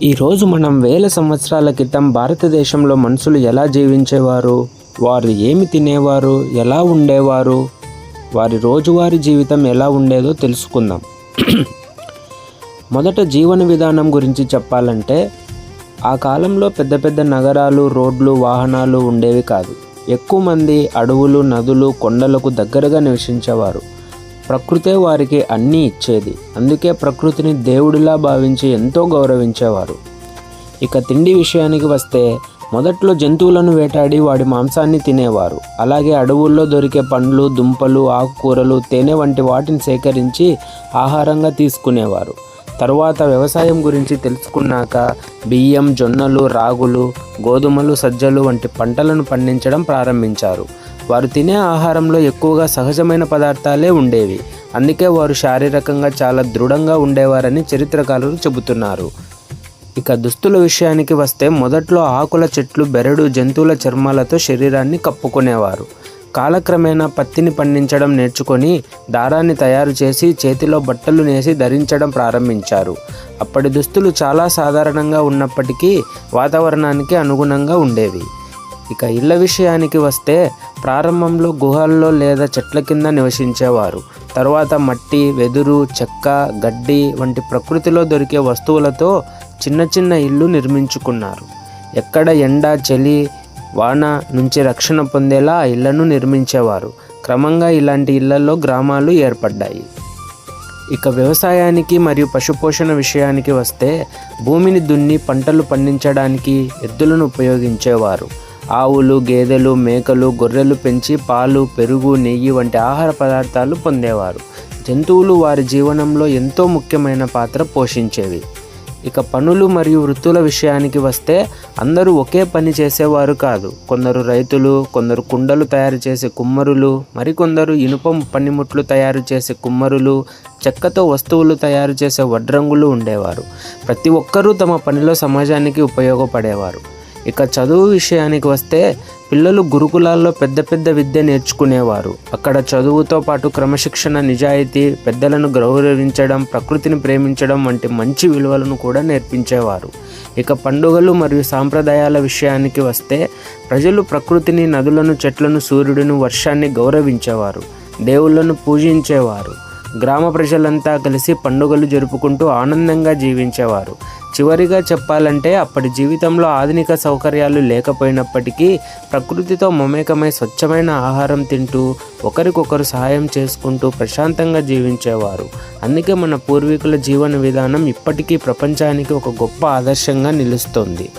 ఈరోజు మనం వేల సంవత్సరాల క్రితం భారతదేశంలో మనుషులు ఎలా జీవించేవారు, వారు ఏమి తినేవారు, ఎలా ఉండేవారు, వారి రోజువారీ జీవితం ఎలా ఉండేదో తెలుసుకుందాం. మొదట జీవన విధానం గురించి చెప్పాలంటే, ఆ కాలంలో పెద్ద పెద్ద నగరాలు, రోడ్లు, వాహనాలు ఉండేవి కాదు. ఎక్కువ మంది అడవులు, నదులు, కొండలకు దగ్గరగా నివసించేవారు. ప్రకృతే వారికి అన్నీ ఇచ్చేది. అందుకే ప్రకృతిని దేవుడిలా భావించి ఎంతో గౌరవించేవారు. ఇక తిండి విషయానికి వస్తే, మొదట్లో జంతువులను వేటాడి వాడి మాంసాన్ని తినేవారు. అలాగే అడవుల్లో దొరికే పండ్లు, దుంపలు, ఆకుకూరలు, తేనె వంటి వాటిని సేకరించి ఆహారంగా తీసుకునేవారు. తరువాత వ్యవసాయం గురించి తెలుసుకున్నాక బియ్యం, జొన్నలు, రాగులు, గోధుమలు, సజ్జలు వంటి పంటలను పండించడం ప్రారంభించారు. వారు తినే ఆహారంలో ఎక్కువగా సహజమైన పదార్థాలే ఉండేవి. అందుకే వారు శారీరకంగా చాలా దృఢంగా ఉండేవారని చరిత్రకారులు చెబుతున్నారు. ఇక దుస్తుల విషయానికి వస్తే, మొదట్లో ఆకుల చెట్లు, బెరడు, జంతువుల చర్మాలతో శరీరాన్ని కప్పుకునేవారు. కాలక్రమేణా పత్తిని పండించడం నేర్చుకొని దారాన్ని తయారు చేసి చేతిలో బట్టలు నేసి ధరించడం ప్రారంభించారు. అప్పటి దుస్తులు చాలా సాధారణంగా ఉన్నప్పటికీ వాతావరణానికి అనుగుణంగా ఉండేవి. ఇక ఇళ్ల విషయానికి వస్తే, ప్రారంభంలో గుహల్లో లేదా చెట్ల కింద నివసించేవారు. తర్వాత మట్టి, వెదురు, చెక్క, గడ్డి వంటి ప్రకృతిలో దొరికే వస్తువులతో చిన్న చిన్న ఇల్లు నిర్మించుకున్నారు. ఎక్కడ ఎండ, చలి, వాన నుంచి రక్షణ పొందేలా ఆ ఇళ్లను నిర్మించేవారు. క్రమంగా ఇలాంటి ఇళ్లలో గ్రామాలు ఏర్పడ్డాయి. ఇక వ్యవసాయానికి మరియు పశుపోషణ విషయానికి వస్తే, భూమిని దున్ని పంటలు పండించడానికి ఎద్దులను ఉపయోగించేవారు. ఆవులు, గేదెలు, మేకలు, గొర్రెలు పెంచి పాలు, పెరుగు, నెయ్యి వంటి ఆహార పదార్థాలు పొందేవారు. జంతువులు వారి జీవనంలో ఎంతో ముఖ్యమైన పాత్ర పోషించేవి. ఇక పనులు మరియు వృత్తుల విషయానికి వస్తే, అందరూ ఒకే పని చేసేవారు కాదు. కొందరు రైతులు, కొందరు కుండలు తయారు చేసే కుమ్మరులు, మరికొందరు ఇనుప పనిముట్లు తయారు చేసే కుమ్మరులు, చెక్కతో వస్తువులు తయారు చేసే వడ్రంగులు ఉండేవారు. ప్రతి ఒక్కరూ తమ పనిలో సమాజానికి ఉపయోగపడేవారు. ఇక చదువు విషయానికి వస్తే, పిల్లలు గురుకులాల్లో పెద్ద పెద్ద విద్య నేర్చుకునేవారు. అక్కడ చదువుతో పాటు క్రమశిక్షణ, నిజాయితీ, పెద్దలను గౌరవించడం, ప్రకృతిని ప్రేమించడం వంటి మంచి విలువలను కూడా నేర్పించేవారు. ఇక పండుగలు మరియు సాంప్రదాయాల విషయానికి వస్తే, ప్రజలు ప్రకృతిని, నదులను, చెట్లను, సూర్యుడిని, వర్షాన్ని గౌరవించేవారు. దేవుళ్లను పూజించేవారు. గ్రామ ప్రజలంతా కలిసి పండుగలు జరుపుకుంటూ ఆనందంగా జీవించేవారు. చివరిగా చెప్పాలంటే, అప్పటి జీవితంలో ఆధునిక సౌకర్యాలు లేకపోయినప్పటికీ ప్రకృతితో మమేకమై స్వచ్ఛమైన ఆహారం తింటూ ఒకరికొకరు సహాయం చేసుకుంటూ ప్రశాంతంగా జీవించేవారు. అందుకే మన పూర్వీకుల జీవన విధానం ఇప్పటికీ ప్రపంచానికి ఒక గొప్ప ఆదర్శంగా నిలుస్తోంది.